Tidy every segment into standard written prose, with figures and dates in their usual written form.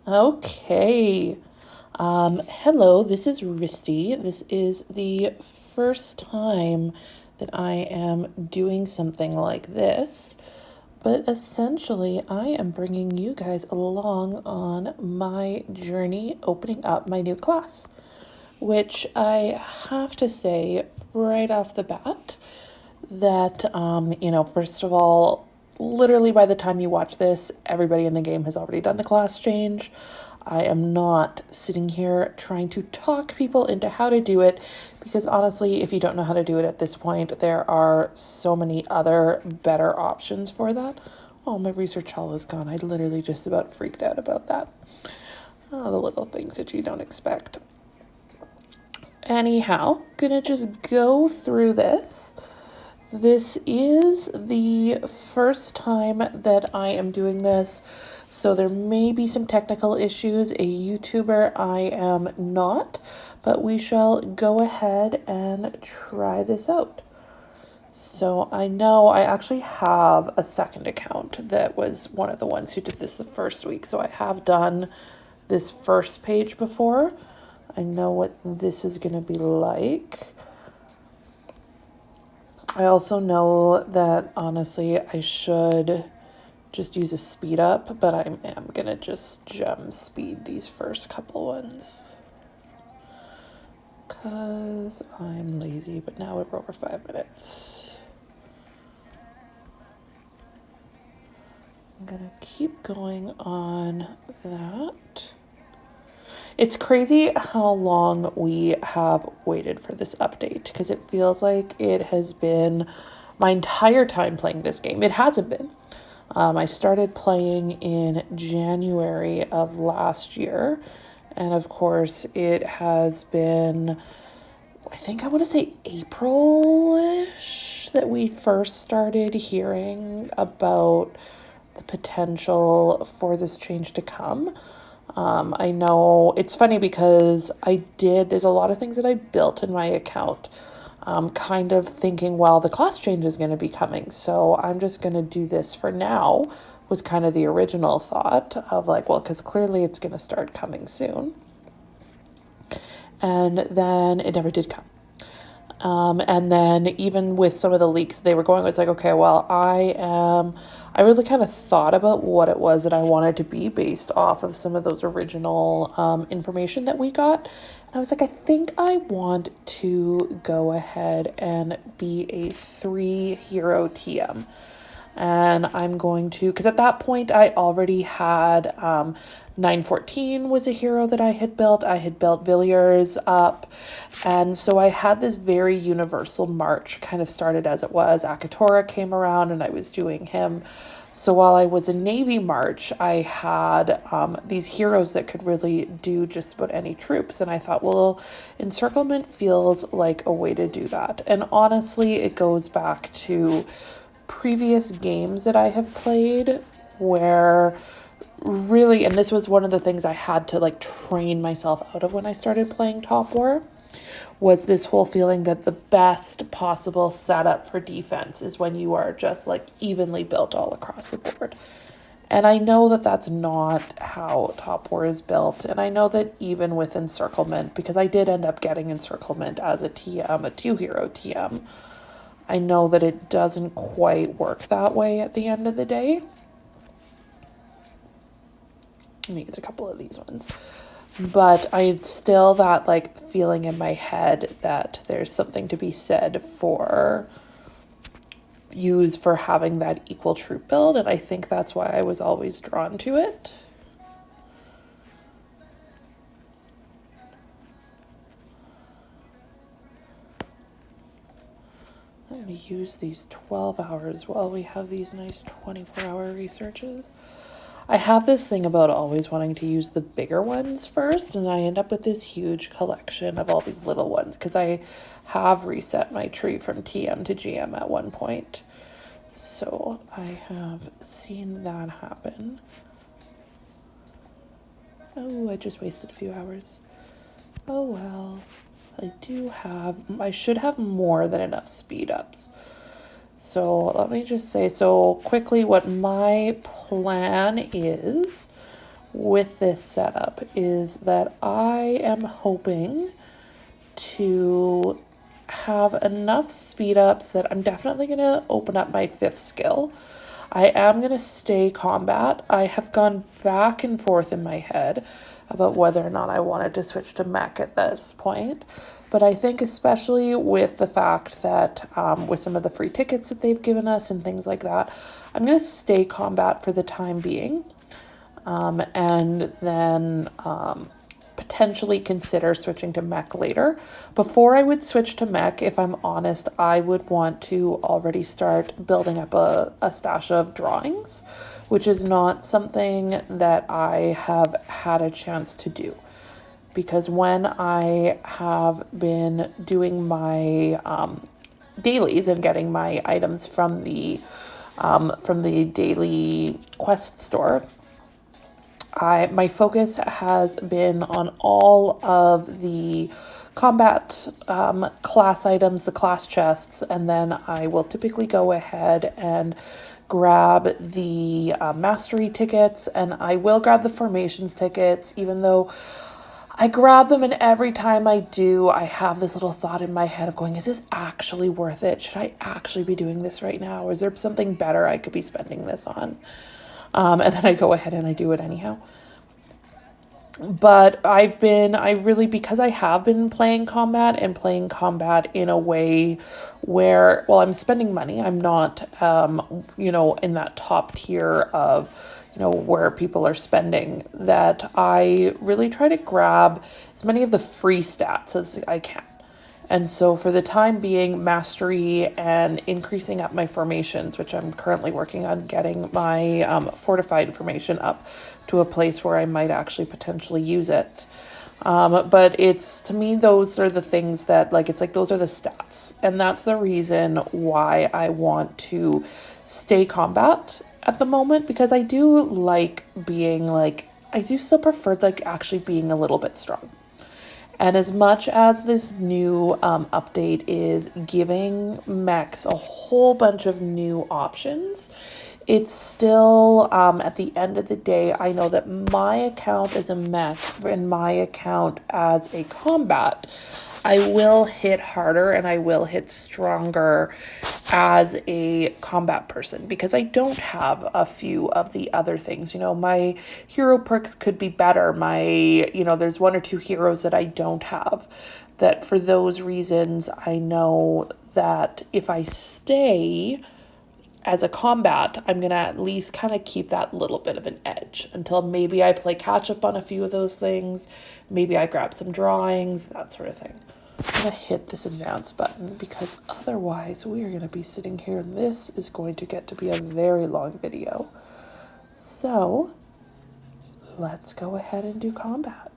Okay. Hello, this is Risty. This is the first time that I am doing something like this, but essentially, I am bringing you guys along on my journey opening up my new class, which I have to say right off the bat that, first of all, literally by the time you watch this, everybody in the game has already done the class change. I am not sitting here trying to talk people into how to do it because honestly, if you don't know how to do it at this point, there are so many other better options for that. Oh, my research hall is gone. I literally just about freaked out about that. Oh, the little things that you don't expect. Anyhow, gonna just go through this. This is the first time that I am doing this, so there may be some technical issues. A YouTuber I am not, but we shall go ahead and try this out. So I know I actually have a second account that was one of the ones who did this the first week, so I have done this first page before. I know what this is going to be like. I also know that honestly I should just use a speed up, but I am gonna just gem speed these first couple ones because I'm lazy, but now we're over 5 minutes. I'm gonna keep going on that. It's crazy how long we have waited for this update because it feels like it has been my entire time playing this game. It hasn't been. I started playing in January of last year, and of course, it has been, I think I want to say April-ish that we first started hearing about the potential for this change to come. I know it's funny because there's a lot of things that I built in my account, kind of thinking, well, the class change is going to be coming, so I'm just going to do this for now, was kind of the original thought of like, well, because clearly it's going to start coming soon. And then it never did come. And then even with some of the leaks they were going, it was like, okay, well, I really kind of thought about what it was that I wanted to be based off of some of those original information that we got. And I was like, I think I want to go ahead and be a 3-hero TM. And I'm going to, because at that point I already had 914 was a hero that I had built. I had built Villiers up. And so I had this very universal march, kind of started as it was. Akatora came around and I was doing him. So while I was in Navy March, I had these heroes that could really do just about any troops. And I thought, well, encirclement feels like a way to do that. And honestly, it goes back to previous games that I have played where really, and this was one of the things I had to like train myself out of when I started playing Top War, was this whole feeling that the best possible setup for defense is when you are just like evenly built all across the board. And I know that that's not how Top War is built. And I know that even with encirclement, because I did end up getting encirclement as a TM, a 2-hero TM, I know that it doesn't quite work that way at the end of the day. Let me use a couple of these ones. But I still that like feeling in my head that there's something to be said for having that equal troop build. And I think that's why I was always drawn to it. I'm going to use these 12 hours while we have these nice 24-hour researches. I have this thing about always wanting to use the bigger ones first, and I end up with this huge collection of all these little ones because I have reset my tree from TM to GM at one point. So I have seen that happen. Oh, I just wasted a few hours. Oh well. I should have more than enough speed ups. So let me just say, so quickly what my plan is with this setup is that I am hoping to have enough speed ups that I'm definitely going to open up my 5th skill. I am going to stay combat. I have gone back and forth in my head about whether or not I wanted to switch to mech at this point. But I think especially with the fact that with some of the free tickets that they've given us and things like that, I'm going to stay combat for the time being. And then potentially consider switching to mech later. Before I would switch to mech, if I'm honest, I would want to already start building up a stash of drawings, which is not something that I have had a chance to do. Because when I have been doing my dailies and getting my items from the daily quest store, my focus has been on all of the combat class items, the class chests, and then I will typically go ahead and grab the mastery tickets, and I will grab the formations tickets, even though I grab them, and every time I do, I have this little thought in my head of going, is this actually worth it? Should I actually be doing this right now? Or is there something better I could be spending this on? And then I go ahead and I do it anyhow. But because I have been playing combat and playing combat in a way where, well, I'm spending money. I'm not, in that top tier of, where people are spending, that I really try to grab as many of the free stats as I can. And so for the time being, mastery and increasing up my formations, which I'm currently working on getting my fortified formation up to a place where I might actually potentially use it. But it's, to me, those are the things that, those are the stats. And that's the reason why I want to stay combat at the moment, because I do like being, I do still prefer, actually being a little bit strong. And as much as this new update is giving mechs a whole bunch of new options, it's still, at the end of the day, I know that my account as a mech and my account as a combat, I will hit harder and I will hit stronger as a combat person, because I don't have a few of the other things. My hero perks could be better. There's 1 or 2 heroes that I don't have, that for those reasons, I know that if I stay as a combat, I'm going to at least kind of keep that little bit of an edge until maybe I play catch up on a few of those things. Maybe I grab some drawings, that sort of thing. I'm going to hit this advance button, because otherwise we are going to be sitting here and this is going to get to be a very long video. So let's go ahead and do combat.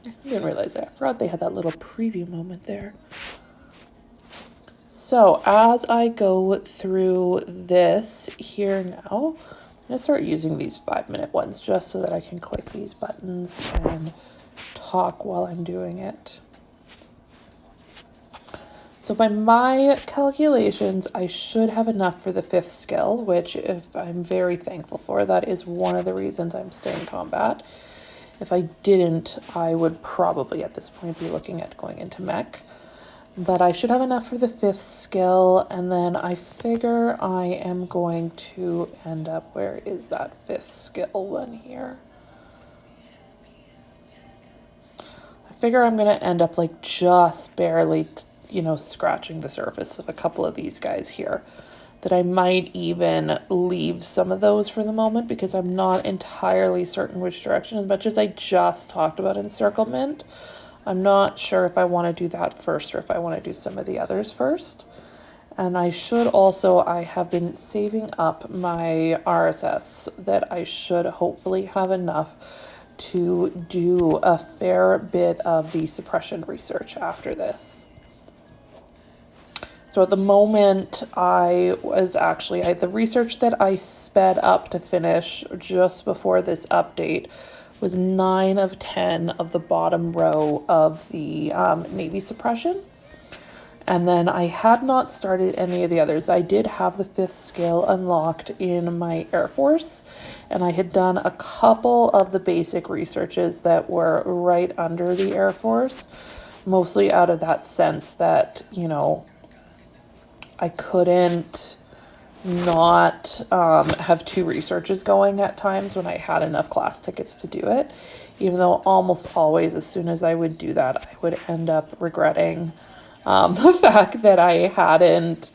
I didn't realize that. I forgot they had that little preview moment there. So as I go through this here now, I'm going to start using these 5-minute ones just so that I can click these buttons and talk while I'm doing it. So by my calculations, I should have enough for the 5th skill, which if I'm very thankful for. That is one of the reasons I'm staying combat. If I didn't, I would probably at this point be looking at going into mech. But I should have enough for the 5th skill, and then I figure I am going to end up, where is that 5th skill one here? I figure I'm going to end up just barely, scratching the surface of a couple of these guys here. That I might even leave some of those for the moment, because I'm not entirely certain which direction, as much as I just talked about encirclement. I'm not sure if I want to do that first or if I want to do some of the others first. And I have been saving up my RSS, that I should hopefully have enough to do a fair bit of the suppression research after this. So at the moment, the research that I sped up to finish just before this update was 9 of 10 of the bottom row of the Navy suppression. And then I had not started any of the others. I did have the 5th skill unlocked in my Air Force, and I had done a couple of the basic researches that were right under the Air Force, mostly out of that sense that, I couldn't not have 2 researches going at times when I had enough class tickets to do it, even though almost always as soon as I would do that, I would end up regretting the fact that I hadn't,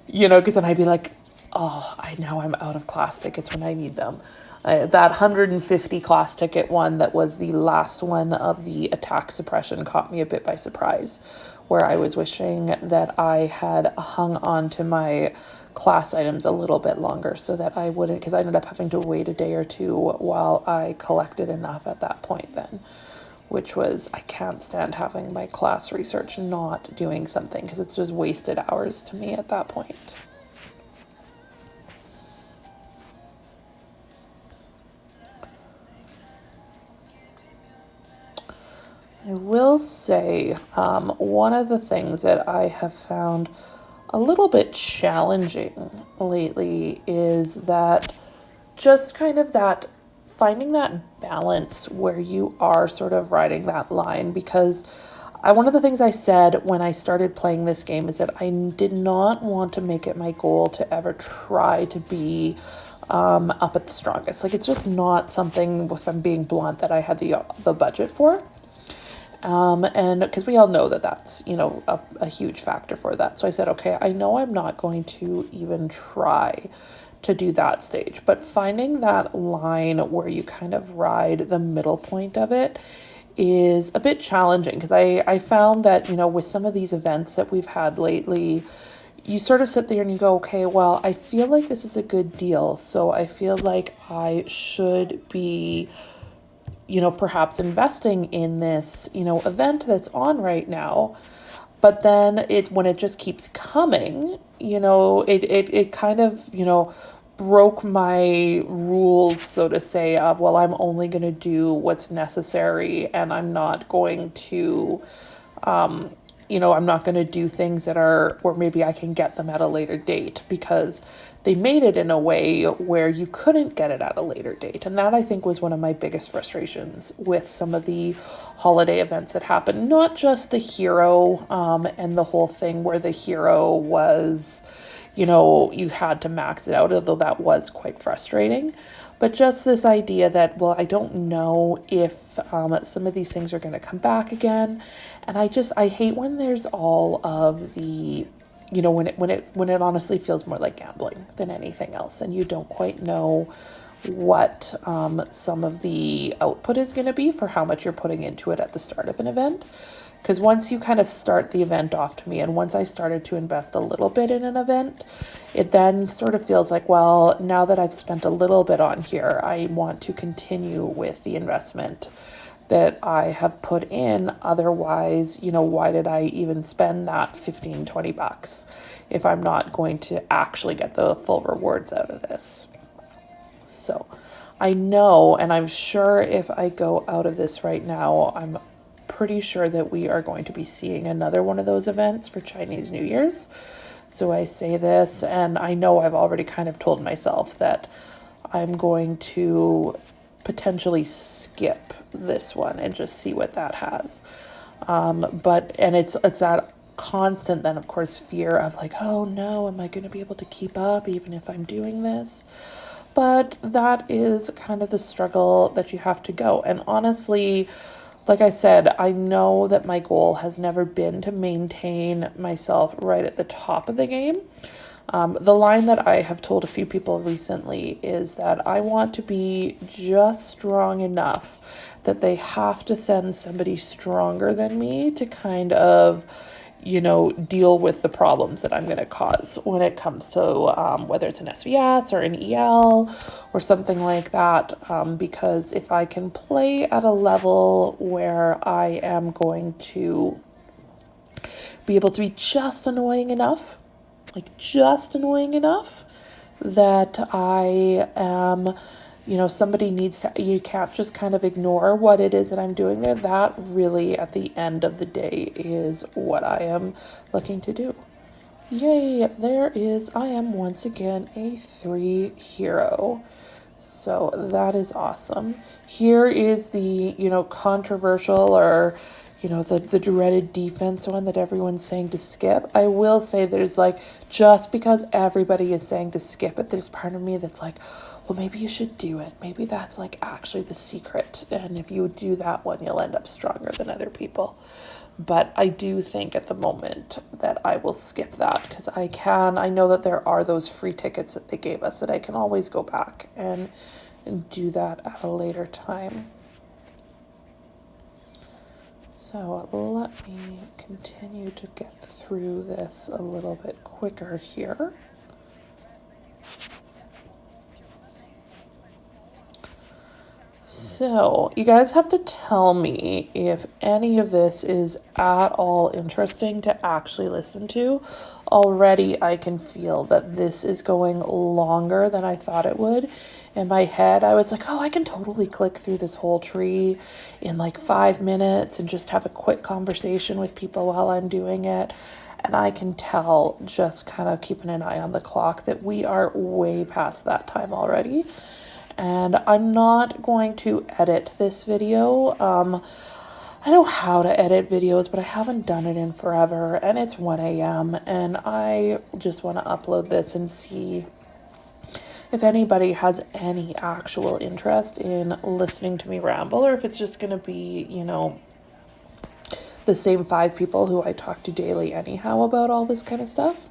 because then I'd be like, oh, I'm out of class tickets when I need them. That 150 class ticket one that was the last one of the attack suppression caught me a bit by surprise, where I was wishing that I had hung on to my class items a little bit longer so that I wouldn't, because I ended up having to wait a day or two while I collected enough at that point then, which was, I can't stand having my class research not doing something because it's just wasted hours to me at that point. I will say, one of the things that I have found a little bit challenging lately is that just kind of that finding that balance where you are sort of riding that line, because one of the things I said when I started playing this game is that I did not want to make it my goal to ever try to be up at the strongest. Like, it's just not something, if I'm being blunt, that I had the budget for. And because we all know that that's, a huge factor for that. So I said, okay, I know I'm not going to even try to do that stage, but finding that line where you kind of ride the middle point of it is a bit challenging, because I found that, with some of these events that we've had lately, you sort of sit there and you go, okay, well, I feel like this is a good deal. So I feel like I should be perhaps investing in this, event that's on right now. But then when it just keeps coming, it kind of, broke my rules, so to say, of, well, I'm only going to do what's necessary, and I'm not going to, I'm not going to do things that are, or maybe I can get them at a later date, because they made it in a way where you couldn't get it at a later date. And that, I think, was one of my biggest frustrations with some of the holiday events that happened. Not just the hero and the whole thing where the hero was, you had to max it out, although that was quite frustrating. But just this idea that, well, I don't know if some of these things are going to come back again. And I hate when there's all of the, when it honestly feels more like gambling than anything else, and you don't quite know what some of the output is going to be for how much you're putting into it at the start of an event. Because once you kind of start the event off to me, and once I started to invest a little bit in an event, it then sort of feels like, well, now that I've spent a little bit on here, I want to continue with the investment that I have put in. Otherwise, why did I even spend that 15, 20 bucks if I'm not going to actually get the full rewards out of this? So I know, and I'm sure if I go out of this right now, I'm pretty sure that we are going to be seeing another one of those events for Chinese New Year's. So I say this, and I know I've already kind of told myself that I'm going to potentially skip this one and just see what that has. And it's that constant then, of course, fear of like, oh no, am I going to be able to keep up even if I'm doing this? But that is kind of the struggle that you have to go. And honestly, like I said, I know that my goal has never been to maintain myself right at the top of the game. The line that I have told a few people recently is that I want to be just strong enough that they have to send somebody stronger than me to kind of, deal with the problems that I'm going to cause when it comes to whether it's an SVS or an EL or something like that. Because if I can play at a level where I am going to be able to be just annoying enough that I am you know, somebody needs to, you can't just kind of ignore what it is that I'm doing there. That really, at the end of the day, is what I am looking to do. Yay, there is, I am once again a 3 hero. So that is awesome. Here is the, you know, controversial or, you know, the dreaded defense one that everyone's saying to skip. I will say there's like, just because everybody is saying to skip it, there's part of me that's like, well, maybe you should do it. Maybe that's like actually the secret. And if you do that one, you'll end up stronger than other people. But I do think at the moment that I will skip that because I know that there are those free tickets that they gave us that I can always go back and do that at a later time. So let me continue to get through this a little bit quicker here. So, you guys have to tell me if any of this is at all interesting to actually listen to. Already, I can feel that this is going longer than I thought it would. In my head, I was like, oh, I can totally click through this whole tree in like 5 minutes and just have a quick conversation with people while I'm doing it. And I can tell, just kind of keeping an eye on the clock, that we are way past that time already. And I'm not going to edit this video. I know how to edit videos, but I haven't done it in forever, and it's 1 a.m. and I just want to upload this and see if anybody has any actual interest in listening to me ramble, or if it's just going to be, you know, the same 5 people who I talk to daily anyhow about all this kind of stuff.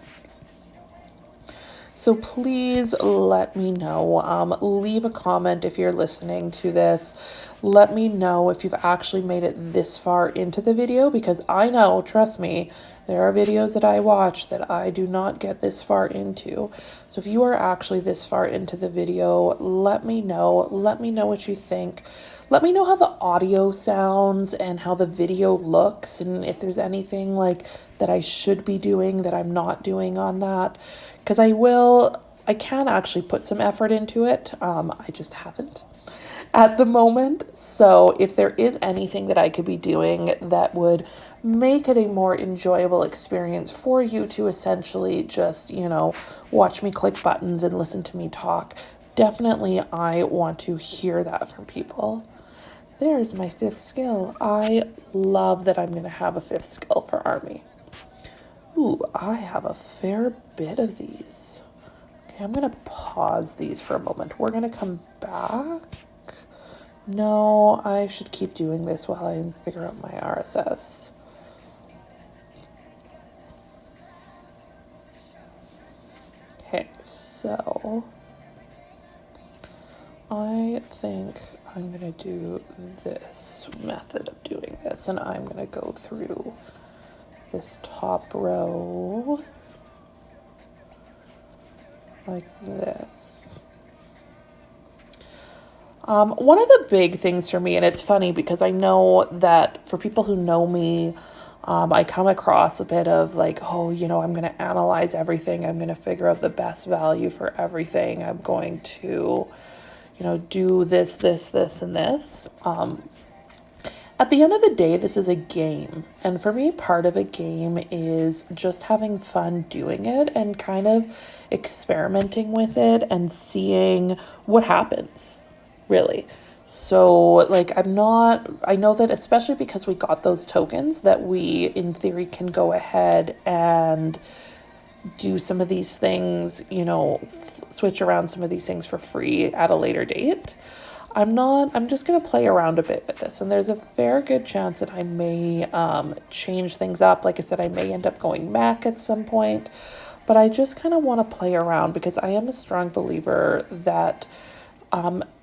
So please let me know. Leave a comment if you're listening to this. Let me know if you've actually made it this far into the video, because I know, trust me, there are videos that I watch that I do not get this far into. So if you are actually this far into the video, let me know. Let me know what you think. Let me know how the audio sounds and how the video looks, and if there's anything like that I should be doing that I'm not doing on that. Because I can actually put some effort into it. I just haven't at the moment. So if there is anything that I could be doing that would make it a more enjoyable experience for you to essentially just, you know, watch me click buttons and listen to me talk, definitely I want to hear that from people. There's my 5th skill. I love that I'm going to have a 5th skill for Army. Ooh, I have a fair bit of these. Okay, I'm going to pause these for a moment. We're going to come back. No, I should keep doing this while I figure out my RSS. Okay, so I think I'm going to do this method of doing this, and I'm going to go through this top row like this. One of the big things for me, and it's funny because I know that for people who know me, I come across a bit of like, oh, you know, I'm going to analyze everything. I'm going to figure out the best value for everything. I'm going to, you know, do this, and this. At the end of the day, this is a game. And for me, part of a game is just having fun doing it and kind of experimenting with it and seeing what happens, really. So, like, I know that especially because we got those tokens that we, in theory, can go ahead and do some of these things, you know, switch around some of these things for free at a later date. I'm just going to play around a bit with this, and there's a fair good chance that I may change things up. Like I said, I may end up going back at some point, but I just kind of want to play around because I am a strong believer that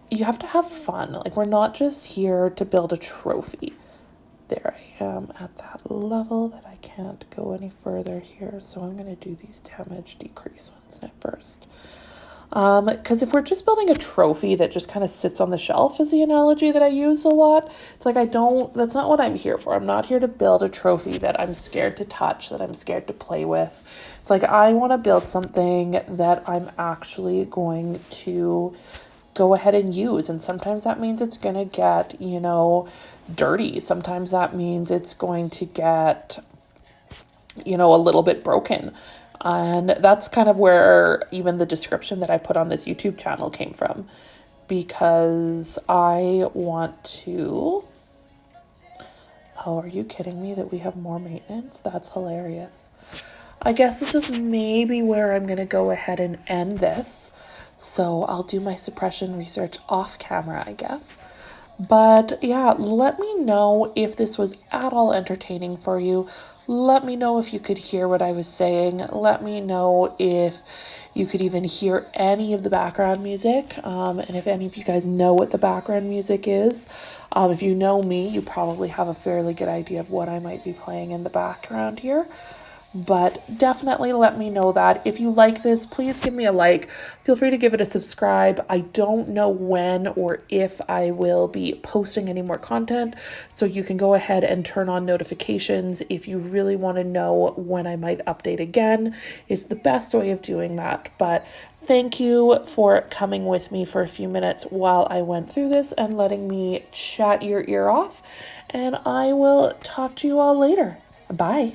you have to have fun. Like, we're not just here to build a trophy. There I am at that level that I can't go any further here, so I'm going to do these damage decrease ones at first. Because if we're just building a trophy that just kind of sits on the shelf is the analogy that I use a lot. It's like, that's not what I'm here for. I'm not here to build a trophy that I'm scared to touch, that I'm scared to play with. It's like, I want to build something that I'm actually going to go ahead and use. And sometimes that means it's going to get, you know, dirty. Sometimes that means it's going to get, you know, a little bit broken. And that's kind of where even the description that I put on this YouTube channel came from, because I want to. Oh, are you kidding me that we have more maintenance? That's hilarious. I guess this is maybe where I'm going to go ahead and end this. So I'll do my suppression research off camera, I guess. But yeah, let me know if this was at all entertaining for you. Let me know if you could hear what I was saying. Let me know if you could even hear any of the background music. And if any of you guys know what the background music is. If you know me, you probably have a fairly good idea of what I might be playing in the background here. But definitely let me know that. If you like this, please give me a like. Feel free to give it a subscribe. I don't know when or if I will be posting any more content, so you can go ahead and turn on notifications if you really want to know when I might update again. It's the best way of doing that. But thank you for coming with me for a few minutes while I went through this and letting me chat your ear off. And I will talk to you all later. Bye.